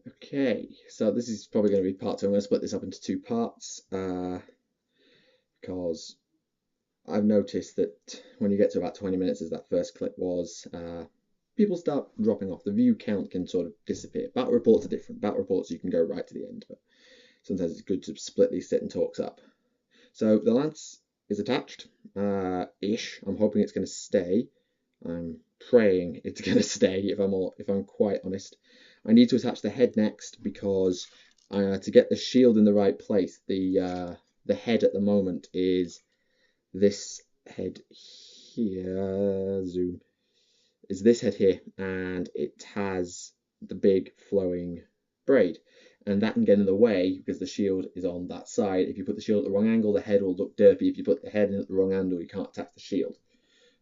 Okay, so this is probably going to be part two. I'm going to split this up into two parts because I've noticed that when you get to about 20 minutes, as that first clip was, people start dropping off. The view count can sort of disappear. Battle reports are different. Battle reports, you can go right to the end, but sometimes it's good to split these sit and talks up. So the lance is attached, ish. I'm hoping it's going to stay. I'm praying it's going to stay. If I'm quite honest, I need to attach the head next because to get the shield in the right place, the head at the moment is this head here. Zoom is this head here, and it has the big flowing braid. And that can get in the way because the shield is on that side. If you put the shield at the wrong angle, the head will look derpy. If you put the head in at the wrong angle, you can't attach the shield.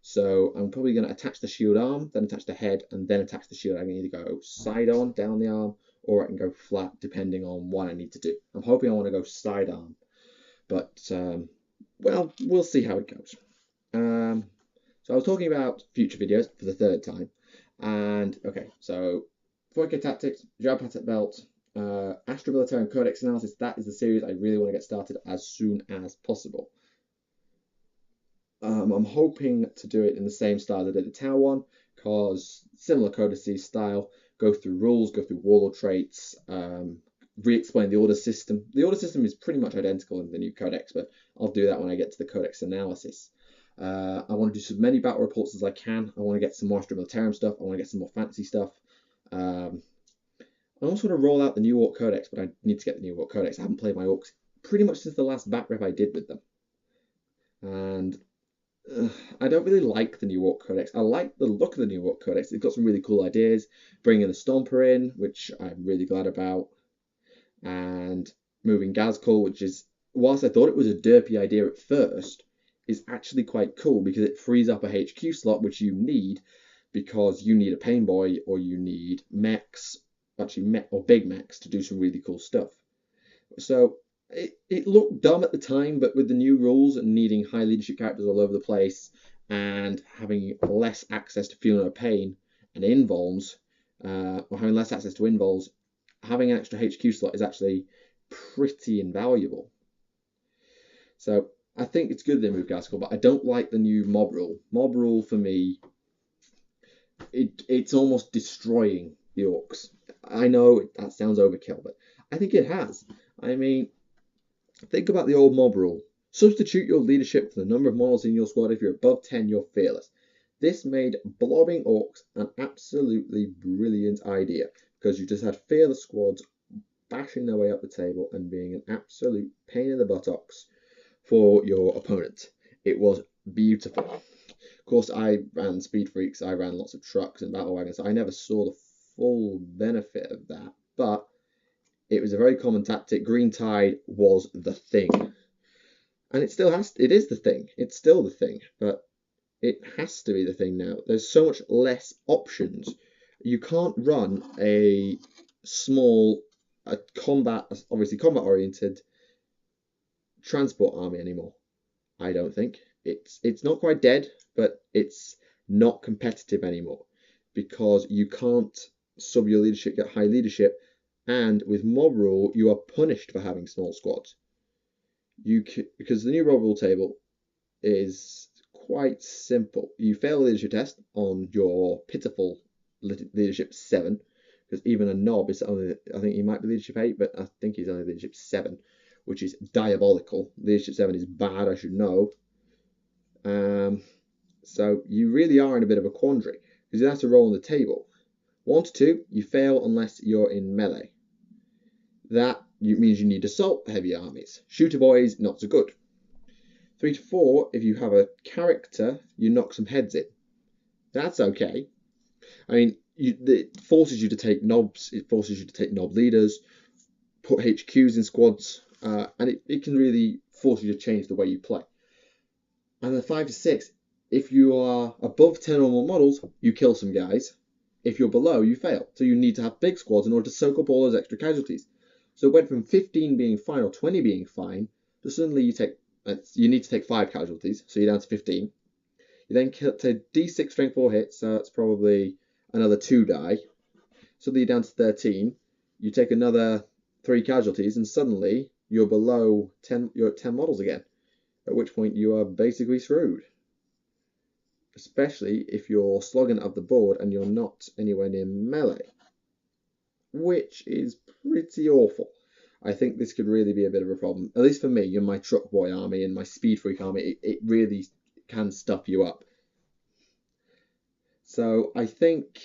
So I'm probably going to attach the shield arm, then attach the head, and then attach the shield. I can either go side on, down the arm, or I can go flat, depending on what I need to do. I'm hoping I want to go side arm, but, well, we'll see how it goes. So I was talking about future videos for the third time, and, okay, so 4K Tactics, Jab Patek Belt, Astro Military and Codex Analysis, that is the series I really want to get started as soon as possible. I'm hoping to do it in the same style as I did the Tower one, because similar codices style, go through rules, go through warlord traits, re-explain the order system. The order system is pretty much identical in the new codex, but I'll do that when I get to the codex analysis. I want to do as many battle reports as I can. I want to get some more Astro Militarum stuff. I want to get some more fantasy stuff. I also want to roll out the new Orc Codex, but I need to get the new Orc Codex. I haven't played my Orcs pretty much since the last bat rep I did with them. And I don't really like the new Orc Codex. I like the look of the new Orc Codex. It's got some really cool ideas. Bringing the Stomper in, which I'm really glad about. And moving Gazkul, which is, whilst I thought it was a derpy idea at first, is actually quite cool because it frees up a HQ slot, which you need because you need a Pain Boy or you need mechs, or big mechs to do some really cool stuff. So it looked dumb at the time, but with the new rules and needing high leadership characters all over the place and having less access to Fuel No Pain and invulns, or having less access to invulns, having an extra HQ slot is actually pretty invaluable. So I think it's good they moved Gaskell, but I don't like the new mob rule. Mob rule for me, it's almost destroying the orcs. I know that sounds overkill, but I think it has. I mean, think about the old mob rule. Substitute your leadership for the number of models in your squad. If you're above 10, you're fearless. This made blobbing orcs an absolutely brilliant idea because you just had fearless squads bashing their way up the table and being an absolute pain in the buttocks for your opponent. It was beautiful. Of course, I ran Speed Freaks, I ran lots of trucks and battle wagons, so I never saw the full benefit of that, but it was a very common tactic. Green Tide was the thing. And it is the thing. It's still the thing, but it has to be the thing now. There's so much less options. You can't run a small, obviously combat oriented transport army anymore. I don't think. It's not quite dead, but it's not competitive anymore because you can't sub your leadership, get high leadership, and with mob rule you are punished for having small squads. Because the new mob rule table is quite simple. You fail a leadership test on your pitiful leadership 7, because even a knob is only, I think he might be leadership 8, but I think he's only leadership 7, which is diabolical. Leadership 7 is bad, I should know. So you really are in a bit of a quandary because you have to roll on the table. 1 to 2, you fail unless you're in melee. That means you need assault heavy armies. Shooter boys, not so good. 3 to 4, if you have a character, you knock some heads in. That's okay. I mean, it forces you to take knobs, it forces you to take knob leaders, put HQs in squads, and it can really force you to change the way you play. And then 5 to 6, if you are above 10 or more models, you kill some guys. If you're below, you fail. So you need to have big squads in order to soak up all those extra casualties. So it went from 15 being fine or 20 being fine to suddenly you need to take 5 casualties, so you're down to 15. You then take D6 strength 4 hits, so that's probably another 2 die. So you're down to 13. You take another 3 casualties, and suddenly you're below 10. You're at 10 models again. At which point you are basically screwed. Especially if you're slogging up the board and you're not anywhere near melee, which is pretty awful. I think this could really be a bit of a problem. At least for me, in my truck boy army and my speed freak army, it really can stuff you up. So I think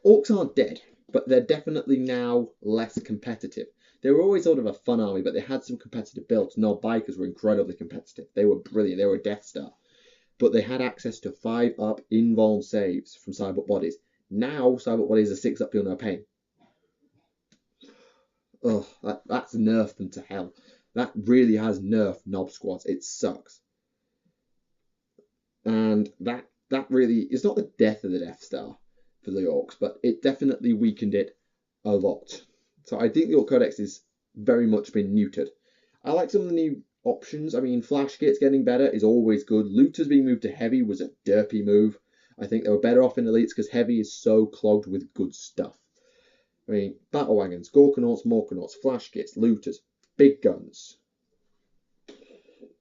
orcs aren't dead, but they're definitely now less competitive. They were always sort of a fun army, but they had some competitive builds. No, bikers were incredibly competitive. They were brilliant. They were a Death Star. But they had access to 5-up invuln saves from Cyborg bodies. Now Cyborg bodies are 6-up, feel no pain. Oh, that's nerfed them to hell. That really has nerfed Nob squads. It sucks. And that really is not the death of the Death Star for the Orcs, but it definitely weakened it a lot. So I think the Orc Codex is very much been neutered. I like some of the new options. I mean, Flash Kit's getting better is always good. Looters being moved to Heavy was a derpy move. I think they were better off in Elites because Heavy is so clogged with good stuff. I mean, Battle Wagons, Gorkanauts, Morkanauts, Flash Kits, Looters, Big Guns.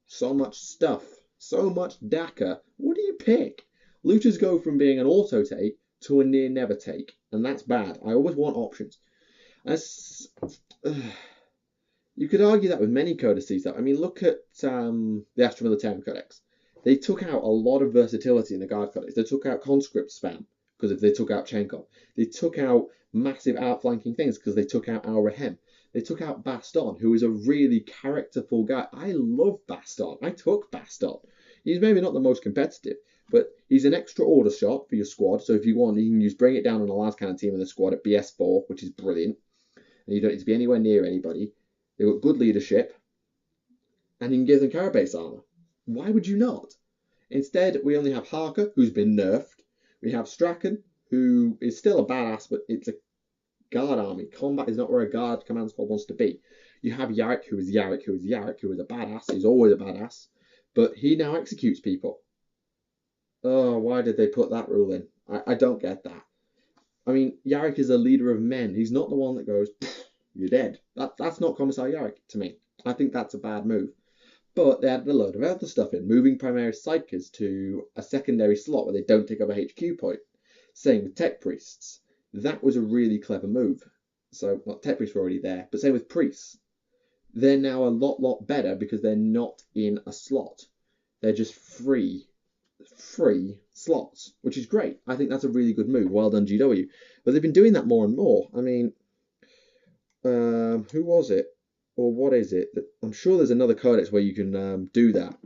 So much stuff. So much DACA. What do you pick? Looters go from being an auto take to a near never take, and that's bad. I always want options. You could argue that with many codices. I mean, look at the Astra Militarum Codex. They took out a lot of versatility in the Guard Codex. They took out conscript spam because if they took out Chenkov. They took out massive outflanking things because they took out Al Rahem. They took out Baston, who is a really characterful guy. I love Baston. I took Baston. He's maybe not the most competitive, but he's an extra order shot for your squad. So if you want, you can use Bring It Down on a last cannon team in the squad at BS4, which is brilliant. And you don't need to be anywhere near anybody. They've got good leadership, and you can give them carapace armor. Why would you not? Instead, we only have Harker, who's been nerfed. We have Strachan, who is still a badass, but it's a guard army. Combat is not where a guard command squad wants to be. You have Yarrick, who is a badass. He's always a badass, but he now executes people. Oh, why did they put that rule in? I don't get that. I mean, Yarrick is a leader of men. He's not the one that goes, you're dead. That's not Commissar Yarrick to me. I think that's a bad move. But they added a load of other stuff in, moving Primaris Psykers to a secondary slot where they don't take up a HQ point. Same with Tech Priests. That was a really clever move. So, well, Tech Priests were already there, but same with Priests. They're now a lot better because they're not in a slot. They're just free slots, which is great. I think that's a really good move. Well done, GW. But they've been doing that more and more. I mean, who was it? Or what is it? I'm sure there's another codex where you can do that.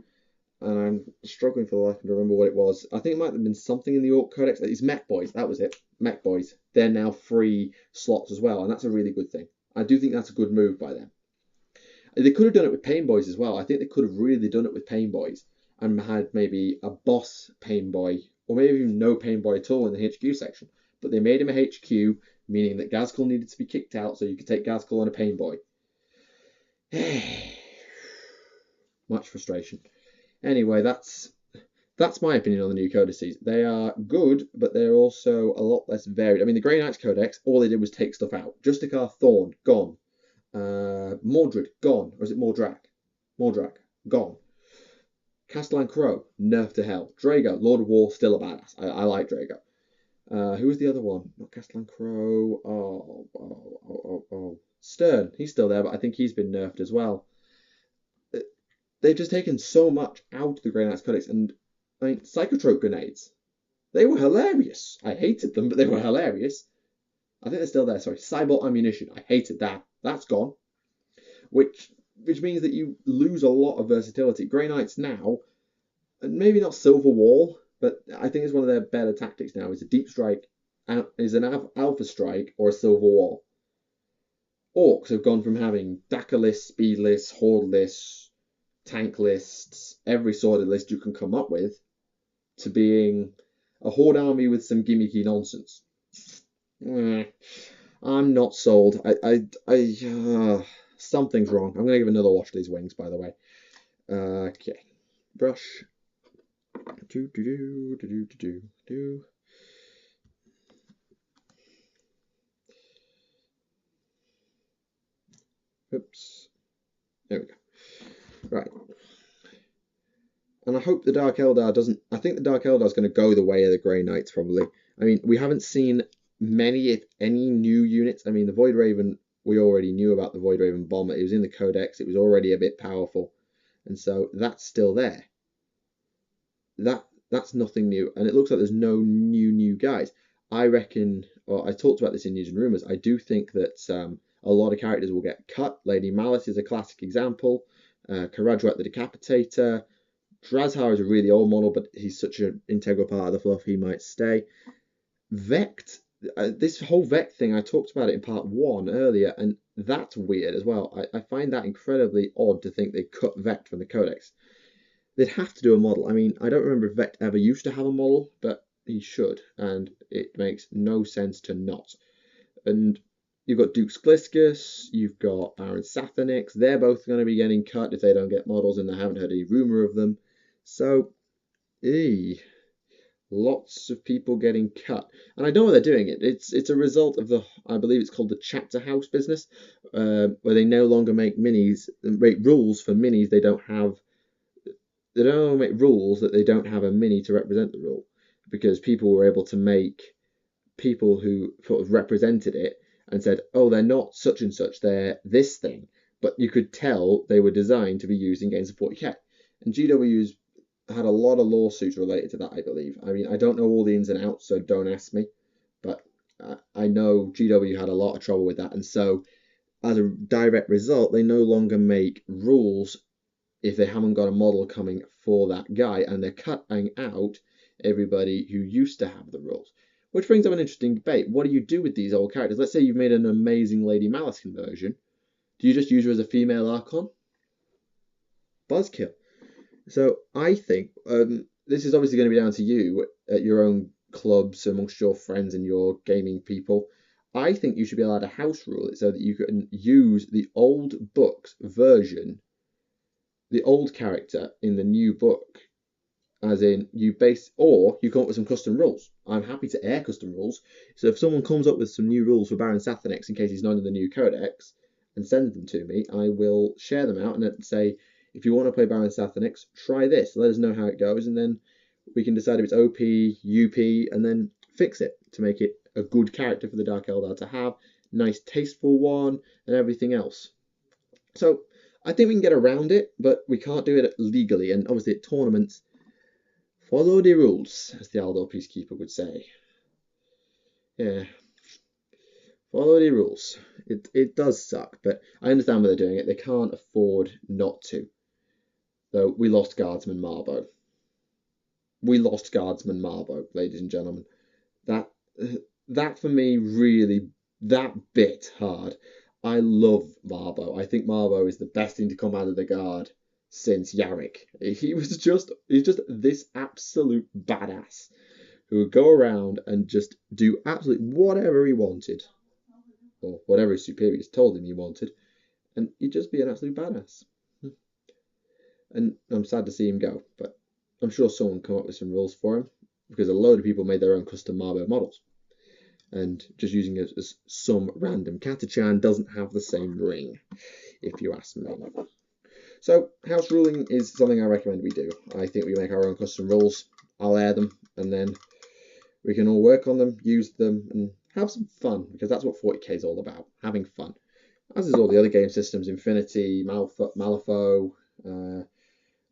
And I'm struggling for the life of me to remember what it was. I think it might have been something in the Orc Codex. It's Mech Boys. That was it. Mech Boys. They're now free slots as well. And that's a really good thing. I do think that's a good move by them. They could have done it with Pain Boys as well. I think they could have really done it with Pain Boys and had maybe a boss Pain Boy, or maybe even no Pain Boy at all in the HQ section. But they made him a HQ, meaning that Gazkul needed to be kicked out, so you could take Gazkul on a Pain Boy. Much frustration. Anyway, that's my opinion on the new codices. They are good, but they're also a lot less varied. I mean, the Grey Knights Codex, all they did was take stuff out. Justicar Thorn, gone. Mordred, gone. Or is it Mordrak? Mordrak, gone. Castellan Crow, nerfed to hell. Drago, Lord of War, still a badass. I like Drago. Who was the other one? Not Castellan Crow. Stern, he's still there, but I think he's been nerfed as well. They've just taken so much out of the Grey Knights Codex, and I mean, Psychotrope grenades. They were hilarious. I hated them, but they were hilarious. I think they're still there. Sorry, Cybot ammunition. I hated that. That's gone. Which means that you lose a lot of versatility. Grey Knights now, and maybe not Silver Wall, but I think it's one of their better tactics now. Is a deep strike, is an alpha strike, or a Silver Wall. Orcs have gone from having DACA lists, speed lists, horde lists, tank lists, every sort of list you can come up with, to being a horde army with some gimmicky nonsense. I'm not sold. Something's wrong. I'm gonna give another wash to these wings, by the way. Okay, brush. Oops. There we go. Right. And I hope the Dark Eldar doesn't... I think the Dark Eldar is going to go the way of the Grey Knights, probably. I mean, we haven't seen many, if any, new units. I mean, the Void Raven, we already knew about the Void Raven Bomber. It was in the Codex. It was already a bit powerful. And so that's still there. That's nothing new. And it looks like there's no new guys. I reckon, or I talked about this in News and Rumours, I do think that a lot of characters will get cut. Lady Malice is a classic example. Karadrat the Decapitator. Drazhar is a really old model, but he's such an integral part of the fluff, he might stay. Vect, this whole Vect thing, I talked about it in part 1 earlier, and that's weird as well. I find that incredibly odd to think they cut Vect from the Codex. They'd have to do a model. I mean, I don't remember if Vect ever used to have a model, but he should, and it makes no sense to not. And you've got Dux Gliscus, you've got Baron Sathanix. They're both going to be getting cut if they don't get models, and I haven't heard any rumour of them. So, lots of people getting cut. And I know why they're doing it. It's a result of the, I believe it's called the Chapter House business, where they no longer make minis, make rules for minis they don't have. They don't make rules that they don't have a mini to represent the rule, because people were able to make people who sort of represented it and said, oh, they're not such and such, they're this thing. But you could tell they were designed to be used in games of 40k. And GW's had a lot of lawsuits related to that, I believe. I mean, I don't know all the ins and outs, so don't ask me. But I know GW had a lot of trouble with that. And so, as a direct result, they no longer make rules if they haven't got a model coming for that guy. And they're cutting out everybody who used to have the rules. Which brings up an interesting debate. What do you do with these old characters? Let's say you've made an amazing Lady Malice conversion. Do you just use her as a female Archon? Buzzkill. So I think this is obviously going to be down to you at your own clubs amongst your friends and your gaming people. I think you should be allowed to house rule it so that you can use the old book's version, the old character in the new book, as in you base, or you come up with some custom rules. I'm happy to air custom rules. So if someone comes up with some new rules for Baron Sathanix in case he's not in the new Codex and sends them to me, I will share them out and then say, if you want to play Baron Sathanix, try this. Let us know how it goes, and then we can decide if it's OP, UP, and then fix it to make it a good character for the Dark Eldar to have, nice, tasteful one, and everything else. So I think we can get around it, but we can't do it legally. And obviously at tournaments, follow the rules, as the Aldor Peacekeeper would say. Yeah. Follow the rules. It does suck, but I understand why they're doing it. They can't afford not to. Though we lost Guardsman Marbo. We lost Guardsman Marbo, ladies and gentlemen. That for me really, that bit hard. I love Marbo. I think Marbo is the best thing to come out of the Guard since Yarick. He's just this absolute badass who would go around and just do absolutely whatever he wanted. Or whatever his superiors told him he wanted. And he'd just be an absolute badass. And I'm sad to see him go, but I'm sure someone come up with some rules for him, because a load of people made their own custom Marbo models. And just using it as some random Catachan doesn't have the same ring, if you ask me. So, house ruling is something I recommend we do. I think we make our own custom rules. I'll air them, and then we can all work on them, use them, and have some fun, because that's what 40k is all about, having fun. As is all the other game systems, Infinity, Malifaux,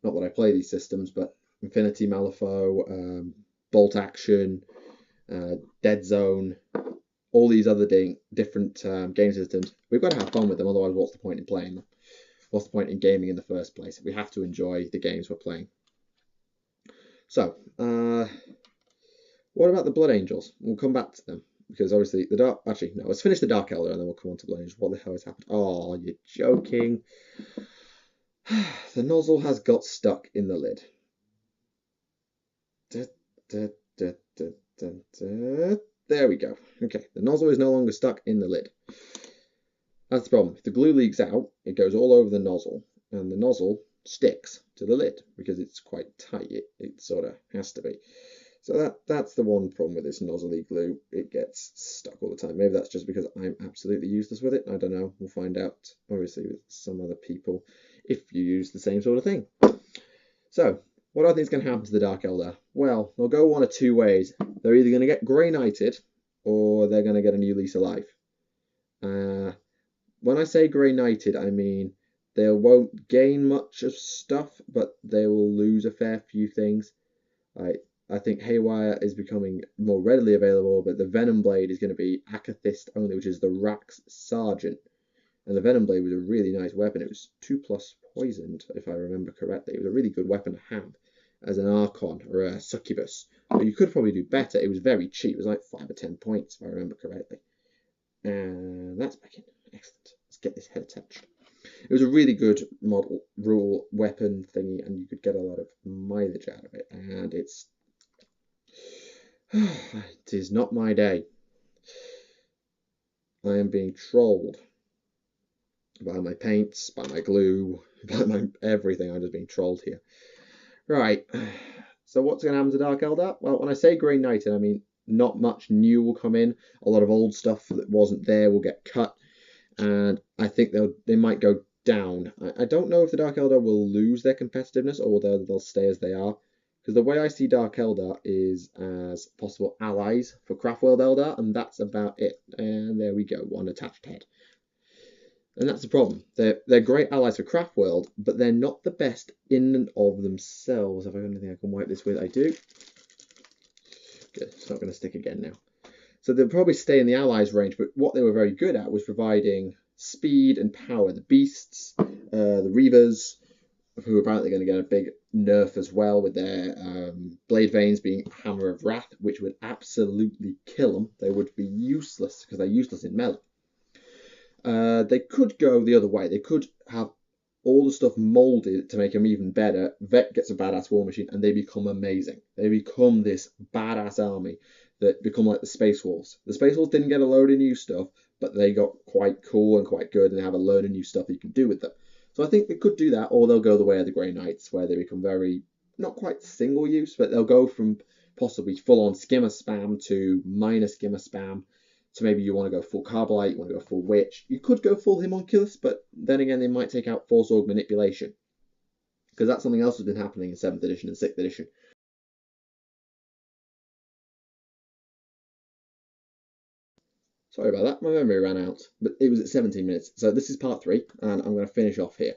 not that I play these systems, but Infinity, Malifaux, Bolt Action, Dead Zone, all these other different game systems. We've got to have fun with them, otherwise what's the point in playing them? What's the point in gaming in the first place? We have to enjoy the games we're playing. So, what about the Blood Angels? We'll come back to them, because obviously the Dark... Actually, no, let's finish the Dark Elder and then we'll come on to Blood Angels. What the hell has happened? Oh, you're joking. The nozzle has got stuck in the lid. There we go. Okay, the nozzle is no longer stuck in the lid. That's the problem. If the glue leaks out, it goes all over the nozzle, and the nozzle sticks to the lid because it's quite tight. It sort of has to be. So that's the one problem with this nozzly glue. It gets stuck all the time. Maybe that's just because I'm absolutely useless with it. I don't know. We'll find out, obviously, with some other people if you use the same sort of thing. So, what do I think is going to happen to the Dark Eldar? Well, they'll go one of two ways. They're either going to get Grey Knighted, or they're going to get a new lease of life. When I say Grey Knighted, I mean they won't gain much of stuff, but they will lose a fair few things. I think Haywire is becoming more readily available, but the Venom Blade is going to be Akathist only, which is the Rax Sergeant. And the Venom Blade was a really nice weapon. It was 2+ poisoned, if I remember correctly. It was a really good weapon to have as an Archon or a Succubus. But you could probably do better. It was very cheap. It was like 5 or 10 points, if I remember correctly. And that's back in. Excellent. Let's get this head attached. It was a really good model, rule, weapon thingy, and you could get a lot of mileage out of it. And it is not my day. I am being trolled by my paints, by my glue, by my everything. I'm just being trolled here. Right. So what's going to happen to Dark Eldar? Well, when I say Grey Knighted, I mean not much new will come in. A lot of old stuff that wasn't there will get cut, and I think they might go down. I don't know if the Dark Eldar will lose their competitiveness or they'll stay as they are. Because the way I see Dark Eldar is as possible allies for Craftworld Eldar, and that's about it. And there we go, one attached head. And that's the problem. They're great allies for Craftworld, but they're not the best in and of themselves. Have I got anything I can wipe this with? I do. Good, it's not going to stick again now. So they'll probably stay in the allies range, but what they were very good at was providing speed and power. The Beasts, the Reavers, who are apparently going to get a big nerf as well with their blade veins being Hammer of Wrath, which would absolutely kill them. They would be useless because they're useless in melee. They could go the other way. They could have all the stuff molded to make them even better. Vet gets a badass war machine and they become amazing. They become this badass army that become like the Space Wolves. The Space Wolves didn't get a load of new stuff, but they got quite cool and quite good, and they have a load of new stuff that you can do with them. So I think they could do that, or they'll go the way of the Grey Knights, where they become very, not quite single use, but they'll go from possibly full-on skimmer spam to minor skimmer spam. So maybe you want to go full Carbolite, you want to go full Witch. You could go full Homunculus, but then again, they might take out Force Org Manipulation. Because that's something else that's been happening in 7th edition and 6th edition. Sorry about that, my memory ran out. But it was at 17 minutes. So this is part 3, and I'm going to finish off here.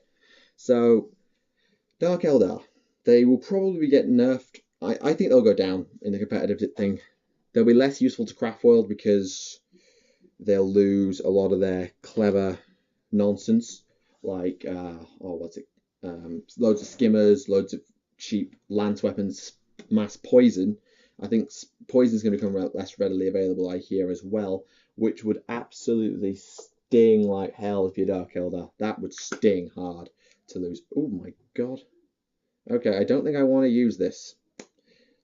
So, Dark Eldar. They will probably get nerfed. I think they'll go down in the competitive thing. They'll be less useful to Craftworld because they'll lose a lot of their clever nonsense, like loads of skimmers, loads of cheap lance weapons, mass poison. I think poison is going to become less readily available, I hear, as well, which would absolutely sting like hell if you're Dark Eldar. That would sting hard to lose. Oh my god. Okay, I don't think I want to use this.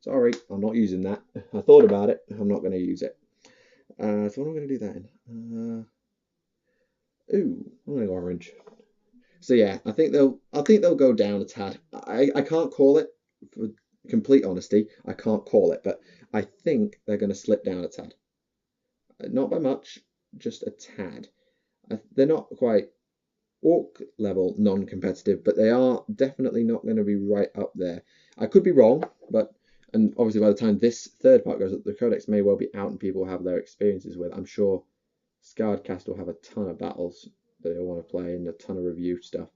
Sorry, I'm not using that. I thought about it. I'm not going to use it. So what am I going to do that in? Ooh, I'm going to go orange. So yeah, I think they'll go down a tad. I can't call it, for complete honesty. I can't call it, but I think they're going to slip down a tad. Not by much, just a tad. They're not quite Orc level non-competitive, but they are definitely not going to be right up there. I could be wrong, and obviously by the time this third part goes up, the Codex may well be out and people have their experiences with. I'm sure Scardcast will have a ton of battles that they want to play and a ton of review stuff.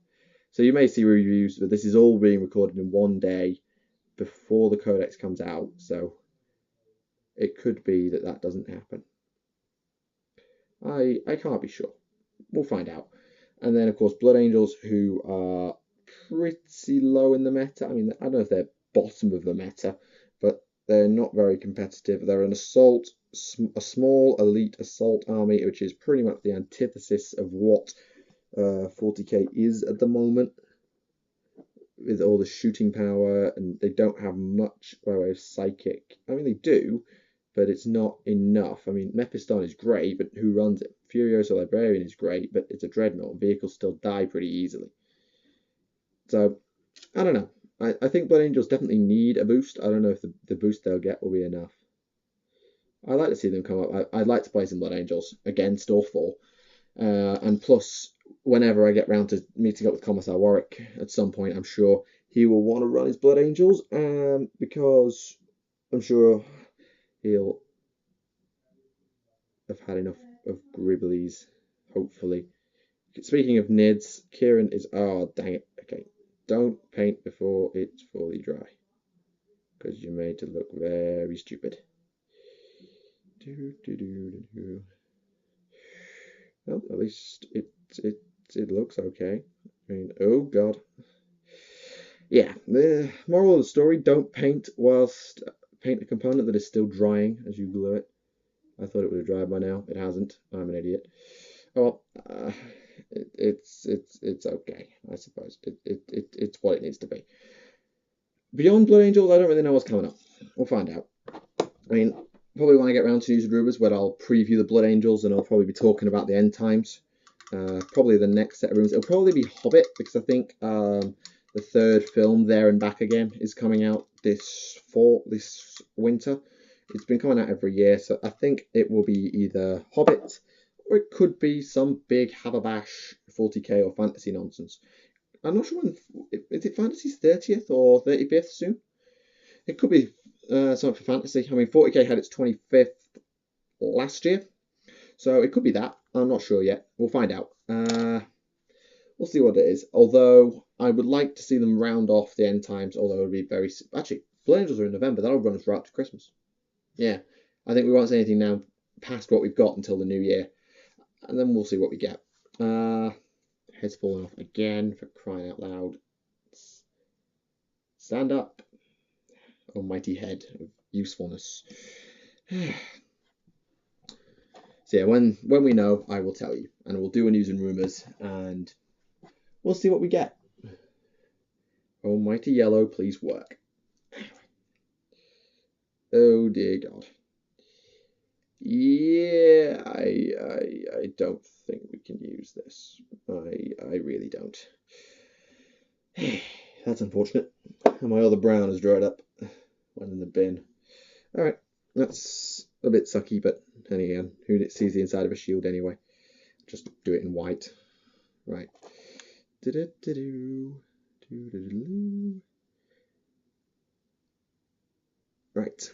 So you may see reviews, but this is all being recorded in one day before the Codex comes out, so it could be that doesn't happen. I can't be sure. We'll find out. And then, of course, Blood Angels, who are pretty low in the meta. I mean, I don't know if they're bottom of the meta, but they're not very competitive. They're an assault, a small elite assault army, which is pretty much the antithesis of what 40k is at the moment, with all the shooting power, and they don't have much by way of psychic. I mean, they do, but it's not enough. I mean, Mephiston is great, but who runs it? Furioso Librarian is great, but it's a dreadnought. Vehicles still die pretty easily. So, I don't know. I think Blood Angels definitely need a boost. I don't know if the boost they'll get will be enough. I'd like to see them come up. I'd like to play some Blood Angels against or for. And plus, whenever I get round to meeting up with Commissar Warwick at some point, I'm sure he will want to run his Blood Angels, because I'm sure he'll have had enough of Gribblies, hopefully. Speaking of NIDs, Kieran is... Oh, dang it. Okay. Don't paint before it's fully dry, because you're made to look very stupid. Well, at least it looks okay. I mean, oh god. Yeah, the moral of the story, don't paint whilst paint a component that is still drying as you glue it. I thought it would have dried by now. It hasn't. I'm an idiot. Oh, it's okay, I suppose. It's what it needs to be. Beyond Blood Angels, I don't really know what's coming up. We'll find out. I mean, probably when I get around to News and Rumours, where I'll preview the Blood Angels, and I'll probably be talking about the end times. Probably the next set of rooms. It'll probably be Hobbit, because I think the third film, There and Back Again, is coming out this winter. It's been coming out every year, so I think it will be either Hobbit, or it could be some big Haberbash 40k or fantasy nonsense. I'm not sure when. Is it Fantasy's 30th or 35th soon? It could be something for Fantasy. I mean, 40k had its 25th last year, so it could be that. I'm not sure yet. We'll find out. We'll see what it is. Although I would like to see them round off the end times. Although it would be very... Actually, Blood Angels are in November. That'll run us right up to Christmas. Yeah, I think we won't say anything now past what we've got until the new year, and then we'll see what we get. Head's falling off again, for crying out loud. Stand up, almighty head of usefulness. So yeah, when we know, I will tell you, and we'll do a News and Rumours, and we'll see what we get. Almighty yellow, please work. Oh dear God. Yeah, I don't think we can use this. I really don't. That's unfortunate. And my other brown has dried up. Went in the bin. Alright, that's a bit sucky, but then again, who sees the inside of a shield anyway? Just do it in white. Right. Right.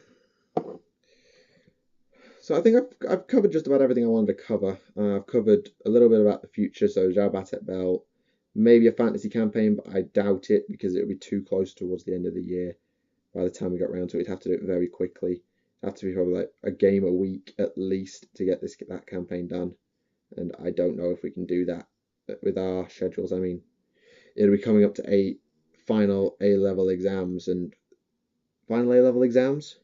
So I think I've covered just about everything I wanted to cover. I've covered a little bit about the future, so Jaubatet Belt, maybe a fantasy campaign, but I doubt it because it would be too close towards the end of the year. By the time we got around to it, we'd have to do it very quickly. It'd have to be probably like a game a week at least to get that campaign done, and I don't know if we can do that with our schedules. I mean, it'll be coming up to 8 final A-level exams, and final A-level exams,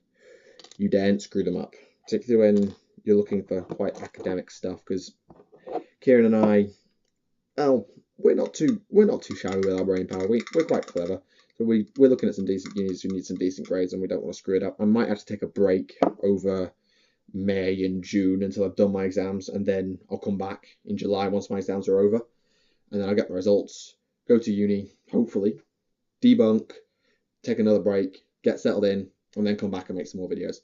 you daren't screw them up. Particularly when you're looking for quite academic stuff, because Kieran and I, we're not too shabby with our brain power. We're quite clever, so we're looking at some decent unis who need some decent grades, and we don't want to screw it up. I might have to take a break over May and June until I've done my exams, and then I'll come back in July once my exams are over, and then I'll get the results, go to uni, hopefully, debunk, take another break, get settled in, and then come back and make some more videos.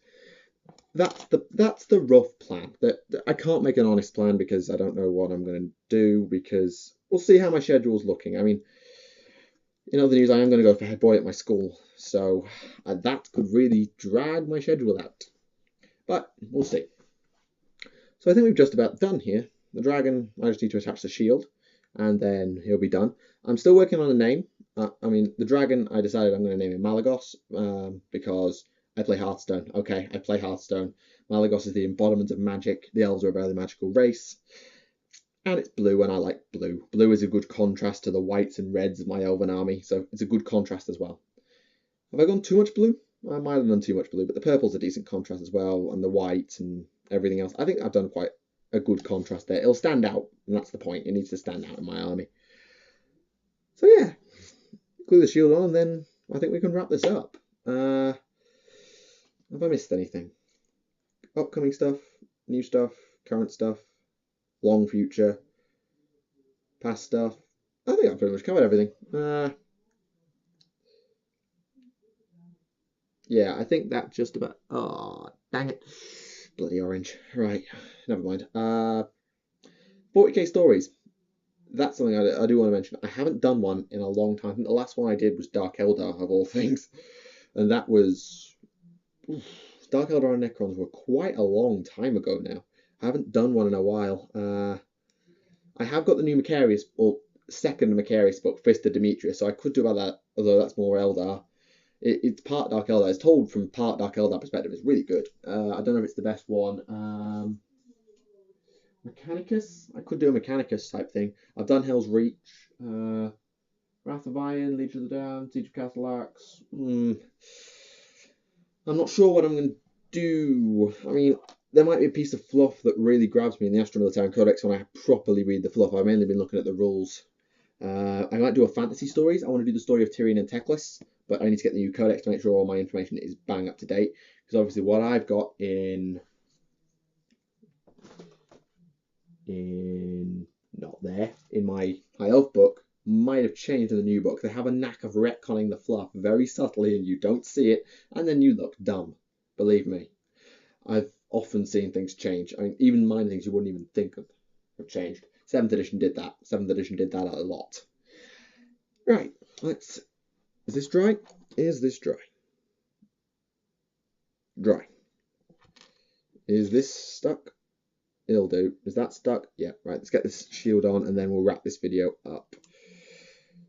That's the rough plan. That I can't make an honest plan because I don't know what I'm going to do, because we'll see how my schedule's looking. I mean, in other news, I am going to go for head boy at my school, so that could really drag my schedule out. But we'll see. So I think we've just about done here. The dragon, I just need to attach the shield, and then he'll be done. I'm still working on a name. I mean, the dragon, I decided I'm going to name him Malagos, because I play Hearthstone. Okay, I play Hearthstone. Malagos is the embodiment of magic. The elves are a very magical race. And it's blue, and I like blue. Blue is a good contrast to the whites and reds of my elven army, so it's a good contrast as well. Have I gone too much blue? I might have done too much blue, but the purple's a decent contrast as well, and the white and everything else. I think I've done quite a good contrast there. It'll stand out, and that's the point. It needs to stand out in my army. So yeah, glue the shield on, and then I think we can wrap this up. Have I missed anything? Upcoming stuff, new stuff, current stuff, long future, past stuff. I think I've pretty much covered everything. Yeah, I think that just about. Oh, dang it. Bloody orange. Right, never mind. 40k stories. That's something I do want to mention. I haven't done one in a long time. I think the last one I did was Dark Eldar, of all things. And that was. Oof, Dark Eldar and Necrons were quite a long time ago now. I haven't done one in a while. I have got the new Macarius, or second Macarius book, Fist of Demetrius, so I could do about that, although that's more Eldar. It's part Dark Eldar. It's told from part Dark Eldar perspective. It's really good. I don't know if it's the best one. Mechanicus? I could do a Mechanicus type thing. I've done Hell's Reach. Wrath of Iron, Legion of the Damned, Siege of Castle Axe. I'm not sure what I'm going to do. I mean, there might be a piece of fluff that really grabs me in the Astro Military Codex when I properly read the fluff. I've mainly been looking at the rules. I might do a fantasy stories. I want to do the story of Tyrion and Teclis, but I need to get the new Codex to make sure all my information is bang up to date. Because obviously what I've got in not there, in my High Elf book, might have changed in the new book. They have a knack of retconning the fluff very subtly and you don't see it, and then you look dumb. Believe me. I've often seen things change. I mean, even minor things you wouldn't even think of have changed. 7th edition did that. 7th edition did that a lot. Right, let's... Is this dry? Is this dry? Dry. Is this stuck? It'll do. Is that stuck? Yeah, right. Let's get this shield on and then we'll wrap this video up.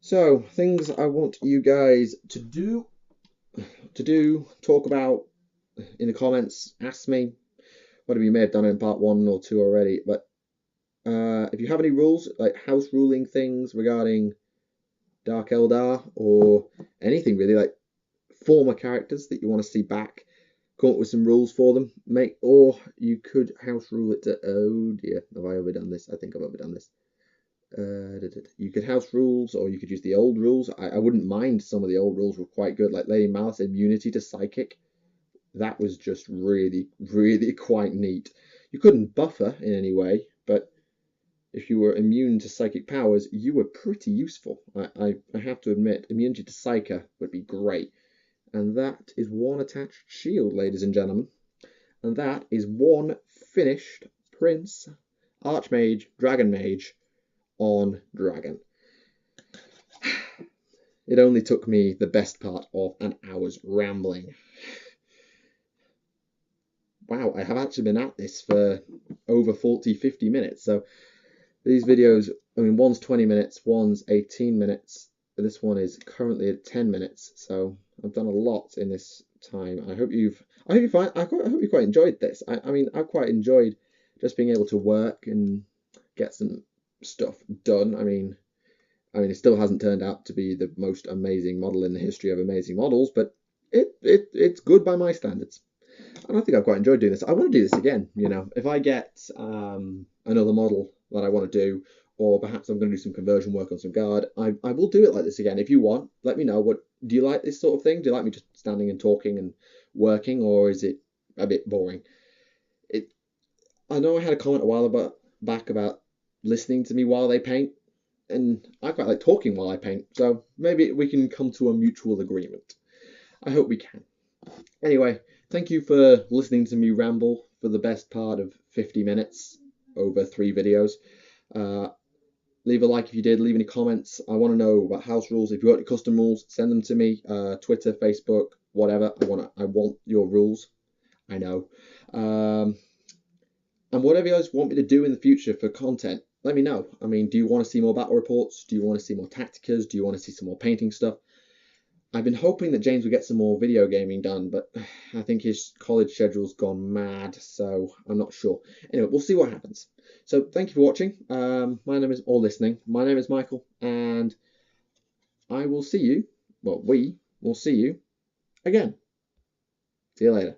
So, things I want you guys to do, talk about in the comments, ask me. Whatever, you may have done it in part 1 or 2 already, but if you have any rules, like house ruling things regarding Dark Eldar or anything really, like former characters that you want to see back, come up with some rules for them, or you could house rule it to, oh dear, have I overdone this? I think I've overdone this. You could house rules, or you could use the old rules. I wouldn't mind. Some of the old rules were quite good, like Lady Malice immunity to psychic. That was just really, really quite neat. You couldn't buffer in any way, but if you were immune to psychic powers, you were pretty useful. I have to admit, immunity to Psyker would be great. And that is one attached shield, ladies and gentlemen. And that is one finished Prince, Archmage, Dragon Mage on Dragon. It only took me the best part of an hour's rambling. Wow, I have actually been at this for over 40-50 minutes. So these videos, I mean, one's 20 minutes, one's 18 minutes. This one is currently at 10 minutes. So I've done a lot in this time. I hope you quite enjoyed this. I mean, I've quite enjoyed just being able to work and get some stuff done. I mean, it still hasn't turned out to be the most amazing model in the history of amazing models, but it's good by my standards. And I think I've quite enjoyed doing this. I want to do this again, you know. If I get another model that I want to do, or perhaps I'm going to do some conversion work on some guard, I will do it like this again. If you want, let me know. Do you like this sort of thing? Do you like me just standing and talking and working, or is it a bit boring? I know I had a comment a while back about listening to me while they paint, and I quite like talking while I paint, so maybe we can come to a mutual agreement. I hope we can. Anyway, thank you for listening to me ramble for the best part of 50 minutes over 3 videos. Leave a like if you did, leave any comments. I want to know about house rules. If you've got any custom rules, send them to me. Twitter, Facebook, whatever. I want your rules. I know. And whatever you guys want me to do in the future for content, let me know. I mean, do you want to see more battle reports? Do you want to see more Tacticas? Do you want to see some more painting stuff? I've been hoping that James would get some more video gaming done, but I think his college schedule's gone mad, so I'm not sure. Anyway, we'll see what happens. So thank you for watching. Listening. My name is Michael, and I will see you, we will see you again. See you later.